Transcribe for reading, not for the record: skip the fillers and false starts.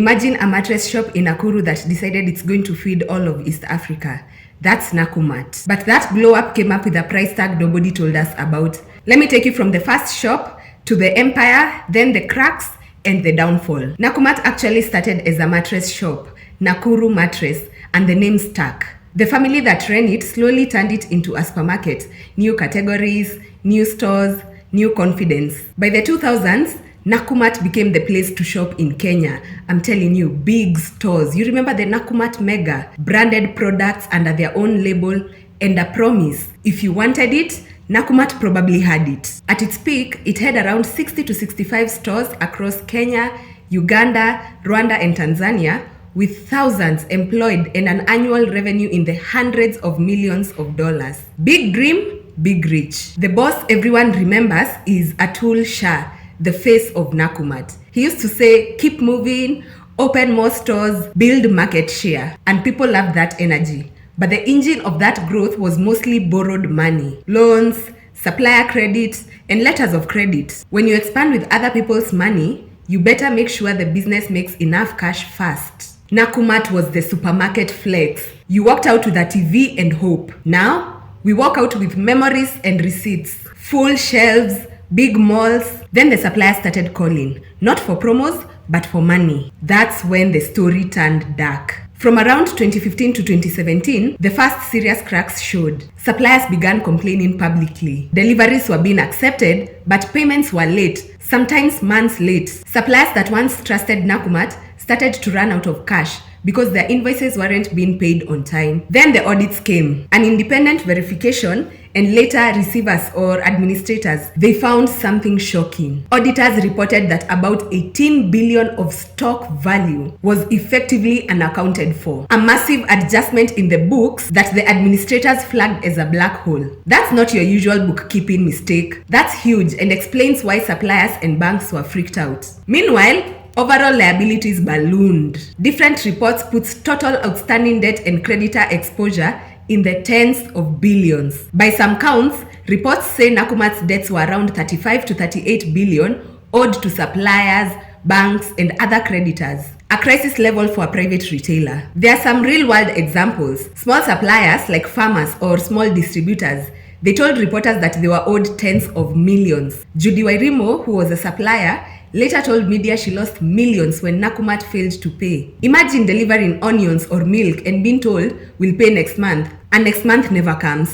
Imagine a mattress shop in Nakuru that decided it's going to feed all of East Africa. That's Nakumatt. But that blow up came up with a price tag nobody told us about. Let me take you from the first shop to the empire, then the cracks, and the downfall. Nakumatt actually started as a mattress shop, Nakuru Mattress, and the name stuck. The family that ran it slowly turned it into a supermarket, new categories, new stores, new confidence. By the 2000s, Nakumatt became the place to shop in Kenya. I'm telling you, big stores. You remember the Nakumatt Mega? Branded products under their own label and a promise. If you wanted it, Nakumatt probably had it. At its peak, it had around 60 to 65 stores across Kenya, Uganda, Rwanda, and Tanzania, with thousands employed and an annual revenue in the hundreds of millions of dollars. Big dream, big reach. The boss everyone remembers is Atul Shah, the face of Nakumatt. He used to say, keep moving, open more stores, build market share. And people loved that energy. But the engine of that growth was mostly borrowed money, loans, supplier credit, and letters of credit. When you expand with other people's money, you better make sure the business makes enough cash fast. Nakumatt was the supermarket flex. You walked out with a TV and hope. Now, we walk out with memories and receipts, full shelves, big malls. Then the suppliers started calling, not for promos, but for money. That's when the story turned dark. From around 2015 to 2017, the first serious cracks showed. Suppliers began complaining publicly. Deliveries were being accepted, but payments were late, sometimes months late. Suppliers that once trusted Nakumatt started to run out of cash because their invoices weren't being paid on time. Then the audits came, an independent verification, and later receivers or administrators, they found something shocking. Auditors reported that about 18 billion of stock value was effectively unaccounted for. A massive adjustment in the books that the administrators flagged as a black hole. That's not your usual bookkeeping mistake. That's huge and explains why suppliers and banks were freaked out. Meanwhile, overall liabilities ballooned. Different reports put total outstanding debt and creditor exposure in the tens of billions. By some counts, reports say Nakumatt's debts were around 35 to 38 billion owed to suppliers, banks, and other creditors. A crisis level for a private retailer. There are some real-world examples. Small suppliers like farmers or small distributors, they told reporters that they were owed tens of millions. Judy Wairimo, who was a supplier, later told media she lost millions when Nakumatt failed to pay. Imagine delivering onions or milk and being told, we'll pay next month, and next month never comes.